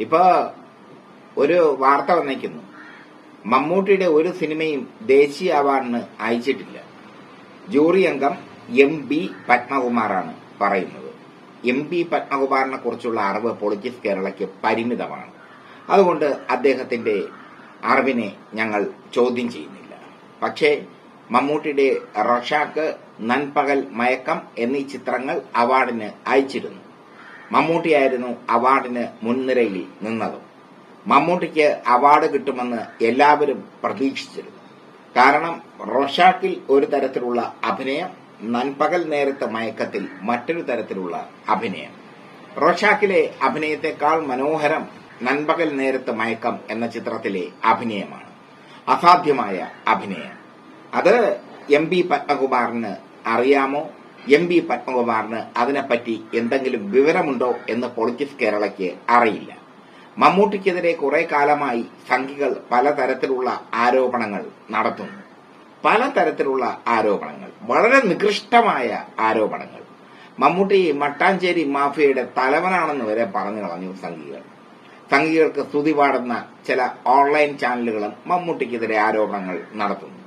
ഇപ്പൊ ഒരു വാർത്ത വന്നേക്കുന്നു, മമ്മൂട്ടിയുടെ ഒരു സിനിമയും ദേശീയ അവാർഡിന് അയച്ചിട്ടില്ല. ജൂറി അംഗം MP പത്മകുമാറാണ് പറയുന്നത്. MP പത്മകുമാറിനെ കുറിച്ചുള്ള അറിവ് പൊളിറ്റിക്സ് കേരളയ്ക്ക് പരിമിതമാണ്. അതുകൊണ്ട് അദ്ദേഹത്തിന്റെ അറിവിനെ ഞങ്ങൾ ചോദ്യം ചെയ്യുന്നില്ല. പക്ഷേ മമ്മൂട്ടിയുടെ റൊഷാക്ക്, നൻപകൽ, മയക്കം എന്നീ ചിത്രങ്ങൾ അവാർഡിന് അയച്ചിരുന്നു. മമ്മൂട്ടിയായിരുന്നു അവാർഡിന് മുൻനിരയിൽ നിന്നതും. മമ്മൂട്ടിക്ക് അവാർഡ് കിട്ടുമെന്ന് എല്ലാവരും പ്രതീക്ഷിച്ചിരുന്നു. കാരണം റൊഷാക്കിൽ ഒരു തരത്തിലുള്ള അഭിനയം, നൻപകൽ നേരത്തെ മയക്കത്തിൽ മറ്റൊരു തരത്തിലുള്ള അഭിനയം. റൊഷാക്കിലെ അഭിനയത്തെക്കാൾ മനോഹരം നൻപകൽ നേരത്തെ മയക്കം എന്ന ചിത്രത്തിലെ അഭിനയമാണ്. അസാധ്യമായ അഭിനയം. അത് MP പത്മകുമാറിന് അറിയാമോ? MP പത്മകുമാറിന് അതിനെപ്പറ്റി എന്തെങ്കിലും വിവരമുണ്ടോ എന്ന് പൊളിറ്റിക്സ് കേരളയ്ക്ക് അറിയില്ല. മമ്മൂട്ടിക്കെതിരെ കുറെ കാലമായി സംഘികൾ പലതരത്തിലുള്ള ആരോപണങ്ങൾ നടത്തുന്നു. പലതരത്തിലുള്ള ആരോപണങ്ങൾ, വളരെ നികൃഷ്ടമായ ആരോപണങ്ങൾ. മമ്മൂട്ടി മട്ടാഞ്ചേരി മാഫിയയുടെ തലവനാണെന്ന് വരെ പറഞ്ഞു കളഞ്ഞു സംഘികൾ. സംഘികൾക്ക് സ്തുതി പാടുന്ന ചില ഓൺലൈൻ ചാനലുകളും മമ്മൂട്ടിക്കെതിരെ ആരോപണങ്ങൾ നടത്തുന്നു.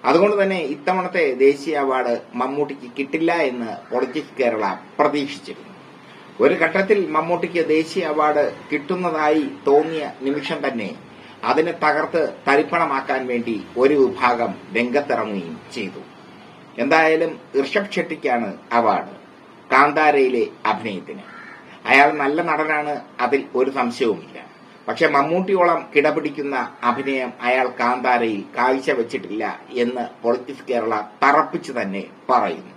അതുകൊണ്ട് തന്നെ ഇത്തവണത്തെ ദേശീയ അവാർഡ് മമ്മൂട്ടിക്ക് കിട്ടില്ല എന്ന് പൊളിറ്റിക്സ് കേരള പ്രതീക്ഷിച്ചിരുന്നു. ഒരു ഘട്ടത്തിൽ മമ്മൂട്ടിക്ക് ദേശീയ അവാർഡ് കിട്ടുന്നതായി തോന്നിയ നിമിഷം തന്നെ അതിനെ തകർത്ത് തരിപ്പണമാക്കാൻ വേണ്ടി ഒരു വിഭാഗം രംഗത്തിറങ്ങുകയും ചെയ്തു. എന്തായാലും ഋഷഭ് ഷെട്ടിക്കാണ് അവാർഡ്, കാന്താരയിലെ അഭിനയത്തിന്. അയാൾ നല്ല നടനാണ്, അതിൽ ഒരു സംശയവുമില്ല. പക്ഷെ മമ്മൂട്ടിയോളം കിടപിടിക്കുന്ന അഭിനയം അയാൾ കാന്താരയിൽ കാഴ്ചവെച്ചിട്ടില്ല എന്ന് പൊളിറ്റിക്സ് കേരള തറപ്പിച്ചു തന്നെ പറയുന്നു.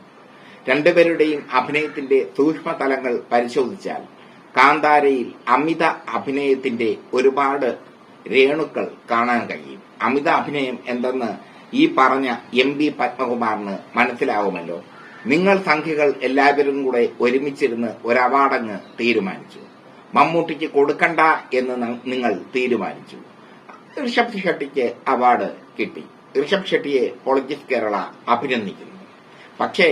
രണ്ടുപേരുടെയും അഭിനയത്തിന്റെ സൂക്ഷ്മതലങ്ങൾ പരിശോധിച്ചാൽ കാന്താരയിൽ അമിത അഭിനയത്തിന്റെ ഒരുപാട് രേണുക്കൾ കാണാൻ കഴിയും. അമിത അഭിനയം എന്തെന്ന് ഈ പറഞ്ഞ MP പത്മകുമാറിന് മനസ്സിലാവുമല്ലോ. നിങ്ങൾ സംഘികൾ എല്ലാവരും കൂടെ ഒരുമിച്ചിരുന്ന് ഒരു അവാർഡങ്ങ് തീരുമാനിച്ചു. മമ്മൂട്ടിക്ക് കൊടുക്കണ്ട എന്ന് നിങ്ങൾ തീരുമാനിച്ചു. ഋഷഭ് ഷെട്ടിക്ക് അവാർഡ് കിട്ടി. ഋഷഭ് ഷെട്ടിയെ പൊളിറ്റിക്സ് കേരള അഭിനന്ദിക്കുന്നു. പക്ഷേ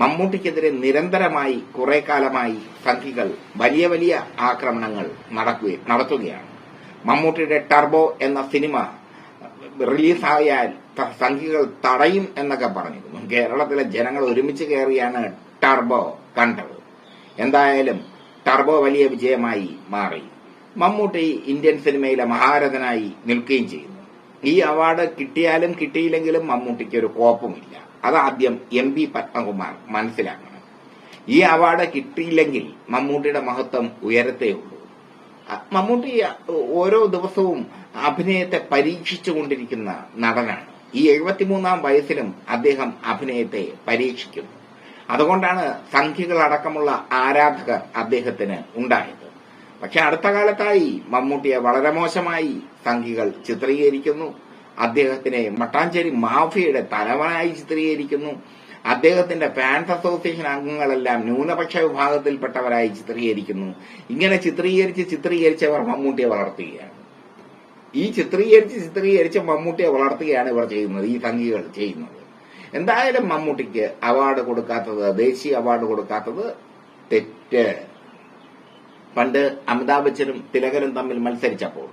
മമ്മൂട്ടിക്കെതിരെ നിരന്തരമായി കുറെ കാലമായി സംഘികൾ വലിയ വലിയ ആക്രമണങ്ങൾ നടത്തുകയാണ്. മമ്മൂട്ടിയുടെ ടർബോ എന്ന സിനിമ റിലീസായാൽ സംഘികൾ തടയും എന്നൊക്കെ പറഞ്ഞിരുന്നു. കേരളത്തിലെ ജനങ്ങൾ ഒരുമിച്ച് കയറിയാണ് ടർബോ കണ്ടത്. എന്തായാലും ടർബോ വലിയ വിജയമായി മാറി. മമ്മൂട്ടി ഇന്ത്യൻ സിനിമയിലെ മഹാരഥനായി നിൽക്കുകയും ചെയ്യുന്നു. ഈ അവാർഡ് കിട്ടിയാലും കിട്ടിയില്ലെങ്കിലും മമ്മൂട്ടിക്ക് ഒരു കോപ്പുമില്ല. അതാദ്യം MP പത്മകുമാർ മനസ്സിലാക്കണം. ഈ അവാർഡ് കിട്ടിയില്ലെങ്കിൽ മമ്മൂട്ടിയുടെ മഹത്വം ഉയരത്തേയുള്ളൂ. മമ്മൂട്ടി ഓരോ ദിവസവും അഭിനയത്തെ പരീക്ഷിച്ചുകൊണ്ടിരിക്കുന്ന നടനാണ്. ഈ 73-ാം വയസ്സിലും അദ്ദേഹം അഭിനയത്തെ പരീക്ഷിക്കുന്നു. അതുകൊണ്ടാണ് സംഘികളടക്കമുള്ള ആരാധകർ അദ്ദേഹത്തിന് ഉണ്ടായത്. പക്ഷെ അടുത്ത കാലത്തായി മമ്മൂട്ടിയെ വളരെ മോശമായി സംഘികൾ ചിത്രീകരിക്കുന്നു. അദ്ദേഹത്തിനെ മട്ടാഞ്ചേരി മാഫിയയുടെ തലവനായി ചിത്രീകരിക്കുന്നു. അദ്ദേഹത്തിന്റെ ഫാൻസ് അസോസിയേഷൻ അംഗങ്ങളെല്ലാം ന്യൂനപക്ഷ വിഭാഗത്തിൽപ്പെട്ടവരായി ചിത്രീകരിക്കുന്നു. ഇങ്ങനെ ചിത്രീകരിച്ചവർ മമ്മൂട്ടിയെ വളർത്തുകയാണ്. ഈ ചിത്രീകരിച്ച് മമ്മൂട്ടിയെ വളർത്തുകയാണ് ഇവർ ചെയ്യുന്നത്, ഈ സംഘികൾ ചെയ്യുന്നത്. എന്തായാലും മമ്മൂട്ടിക്ക് അവാർഡ് കൊടുക്കാത്തത്, ദേശീയ അവാർഡ് കൊടുക്കാത്തത് തെറ്റ്. പണ്ട് അമിതാഭ് ബച്ചനും തിലകനും തമ്മിൽ മത്സരിച്ചപ്പോൾ,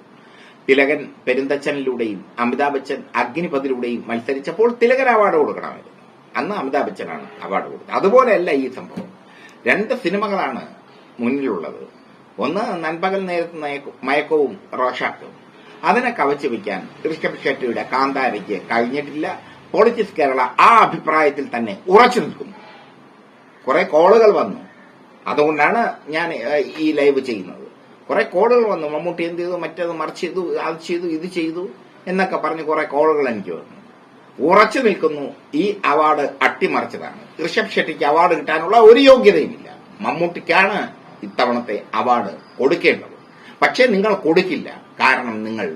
തിലകൻ പെരുന്തച്ചനിലൂടെയും അമിതാഭ് ബച്ചൻ അഗ്നിപഥിലൂടെയും മത്സരിച്ചപ്പോൾ തിലകൻ അവാർഡ് കൊടുക്കണമായിരുന്നു. അന്ന് അമിതാഭ് ബച്ചനാണ് അവാർഡ് കൊടുത്തത്. അതുപോലെയല്ല ഈ സംഭവം. രണ്ട് സിനിമകളാണ് മുന്നിലുള്ളത്. ഒന്ന് നൻപകൽ നേരത്തെ മയക്കവും റോഷാക്കും. അതിനെ കവച്ചു വയ്ക്കാൻ ഋഷഭ് ഷെട്ടിയുടെ കാന്താരയ്ക്ക് കഴിഞ്ഞിട്ടില്ല. പൊളിറ്റിക്സ് കേരള ആ അഭിപ്രായത്തിൽ തന്നെ ഉറച്ചു നിൽക്കുന്നു. കുറെ കോളുകൾ വന്നു, അതുകൊണ്ടാണ് ഞാൻ ഈ ലൈവ് ചെയ്യുന്നത്. കുറെ കോളുകൾ വന്നു, മമ്മൂട്ടി എന്ത് ചെയ്തു, മറ്റേത് മറിച്ച് ചെയ്തു, അത് ചെയ്തു, ഇത് ചെയ്തു എന്നൊക്കെ പറഞ്ഞ് കുറെ കോളുകൾ എനിക്ക് വന്നു. ഉറച്ചു നിൽക്കുന്നു, ഈ അവാർഡ് അട്ടിമറിച്ചതാണ്. ഋഷഭ് ഷെട്ടിക്ക് അവാർഡ് കിട്ടാനുള്ള ഒരു യോഗ്യതയുമില്ല. മമ്മൂട്ടിക്കാണ് ഇത്തവണത്തെ അവാർഡ് കൊടുക്കേണ്ടത്. പക്ഷെ നിങ്ങൾ കൊടുക്കില്ല. കാരണം നിങ്ങൾ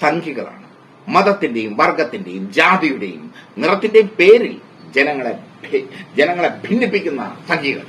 സംഘികളാണ്. മതത്തിന്റെയും വർഗത്തിന്റെയും ജാതിയുടെയും നിറത്തിന്റെയും പേരിൽ ജനങ്ങളെ ഭിന്നിപ്പിക്കുന്ന സംഘികൾ.